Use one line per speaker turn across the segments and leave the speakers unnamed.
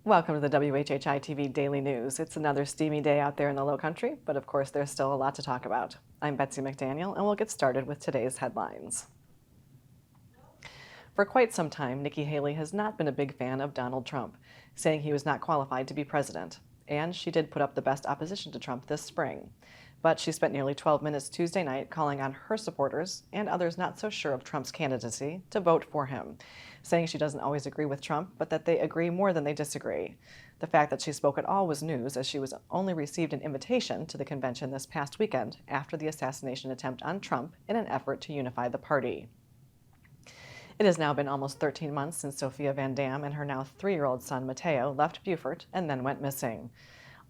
Welcome to the WHHI-TV Daily News. It's another steamy day out there in the Lowcountry, but of course there's still a lot to talk about. I'm Betsy McDaniel, and we'll get started with today's headlines. For quite some time, Nikki Haley has not been a big fan of Donald Trump, saying he was not qualified to be president. And she did put up the best opposition to Trump this spring. But she spent nearly 12 minutes Tuesday night calling on her supporters and others not so sure of Trump's candidacy to vote for him, saying she doesn't always agree with Trump, but that they agree more than they disagree. The fact that she spoke at all was news, as she was only received an invitation to the convention this past weekend after the assassination attempt on Trump in an effort to unify the party. It has now been almost 13 months since Sophia Van Dam and her now 3-year-old son Mateo left Beaufort and then went missing.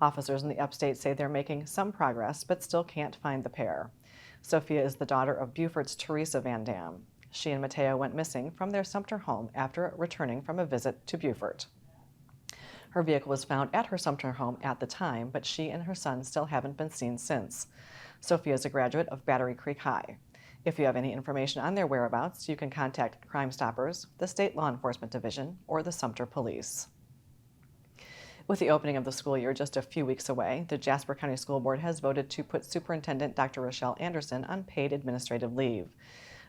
Officers in the upstate say they're making some progress, but still can't find the pair. Sophia is the daughter of Beaufort's Teresa Van Dam. She and Mateo went missing from their Sumter home after returning from a visit to Beaufort. Her vehicle was found at her Sumter home at the time, but she and her son still haven't been seen since. Sophia is a graduate of Battery Creek High. If you have any information on their whereabouts, you can contact Crime Stoppers, the State Law Enforcement Division, or the Sumter Police. With the opening of the school year just a few weeks away, the Jasper County School Board has voted to put Superintendent Dr. Rochelle Anderson on paid administrative leave.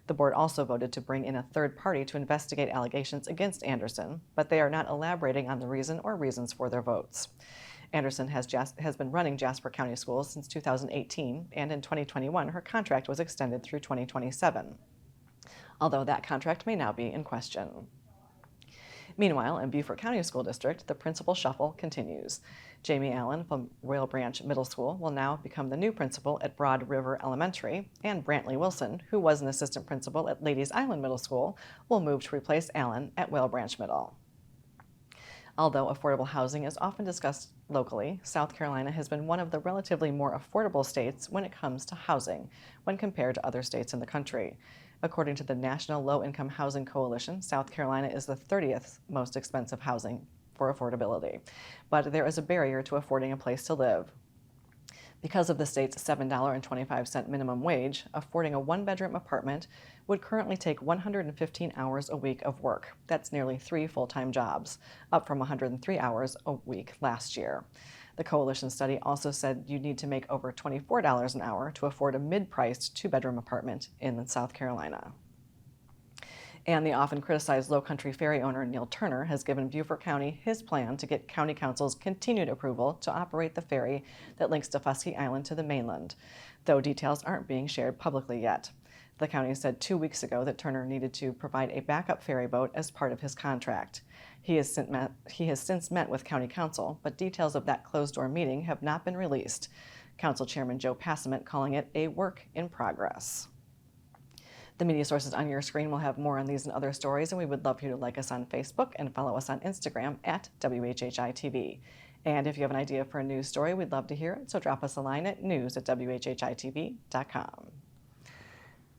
The board also voted to bring in a third party to investigate allegations against Anderson, but they are not elaborating on the reason or reasons for their votes. Anderson has been running Jasper County Schools since 2018, and in 2021 her contract was extended through 2027, although that contract may now be in question. Meanwhile, in Beaufort County School District, the principal shuffle continues. Jamie Allen from Royal Branch Middle School will now become the new principal at Broad River Elementary, and Brantley Wilson, who was an assistant principal at Ladies Island Middle School, will move to replace Allen at Whale Branch Middle. Although affordable housing is often discussed locally, South Carolina has been one of the relatively more affordable states when it comes to housing, when compared to other states in the country. According to the National Low-Income Housing Coalition, South Carolina is the 30th most expensive housing for affordability. But there is a barrier to affording a place to live. Because of the state's $7.25 minimum wage, affording a one-bedroom apartment would currently take 115 hours a week of work. That's nearly 3 full-time jobs, up from 103 hours a week last year. The coalition study also said you need to make over $24 an hour to afford a mid-priced 2-bedroom apartment in South Carolina. And the often criticized Lowcountry ferry owner Neil Turner has given Beaufort County his plan to get County Council's continued approval to operate the ferry that links Defusky Island to the mainland, though details aren't being shared publicly yet. The county said 2 weeks ago that Turner needed to provide a backup ferry boat as part of his contract. He has since met with County Council, but details of that closed-door meeting have not been released. Council Chairman Joe Passament calling it a work in progress. The media sources on your screen will have more on these and other stories, and we would love for you to like us on Facebook and follow us on Instagram at WHHI-TV. And if you have an idea for a news story, we'd love to hear it, so drop us a line at news@WHHITV.com.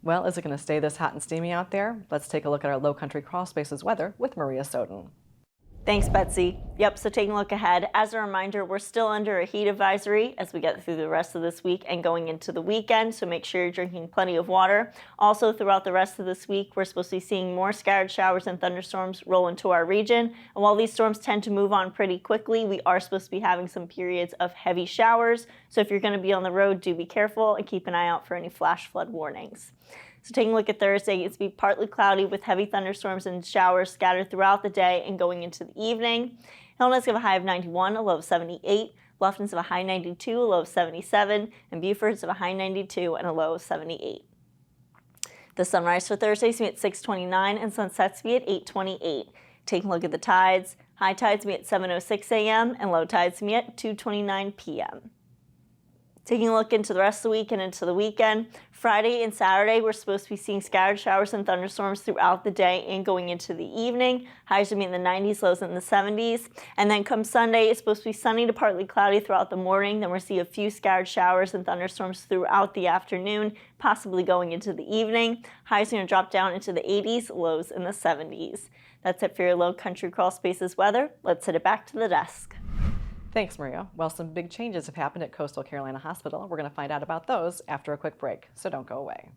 Well, is it going to stay this hot and steamy out there? Let's take a look at our Lowcountry Crawl Spaces weather with Maria Soden.
Thanks, Betsy. Yep, so taking a look ahead, as a reminder, we're still under a heat advisory as we get through the rest of this week and going into the weekend, so make sure you're drinking plenty of water. Also, throughout the rest of this week, we're supposed to be seeing more scattered showers and thunderstorms roll into our region. And while these storms tend to move on pretty quickly, we are supposed to be having some periods of heavy showers. So if you're going to be on the road, do be careful and keep an eye out for any flash flood warnings. So taking a look at Thursday, it's going to be partly cloudy with heavy thunderstorms and showers scattered throughout the day and going into the evening. Hilton's going to have a high of 91, a low of 78. Bluffton's of a high 92, a low of 77. And Beaufort's of a high 92 and a low of 78. The sunrise for Thursday is going to be at 6:29 and sunset's going to be at 8:28. Taking a look at the tides, high tides will be at 7:06 a.m. and low tides will be at 2:29 p.m. Taking a look into the rest of the week and into the weekend, Friday and Saturday, we're supposed to be seeing scattered showers and thunderstorms throughout the day and going into the evening. Highs will be in the 90s, lows in the 70s. And then come Sunday, it's supposed to be sunny to partly cloudy throughout the morning. Then we'll see a few scattered showers and thunderstorms throughout the afternoon, possibly going into the evening. Highs are going to drop down into the 80s, lows in the 70s. That's it for your Lowcountry Crawl Spaces weather. Let's send it back to the desk.
Thanks, Maria. Well, some big changes have happened at Coastal Carolina Hospital. We're going to find out about those after a quick break, so don't go away.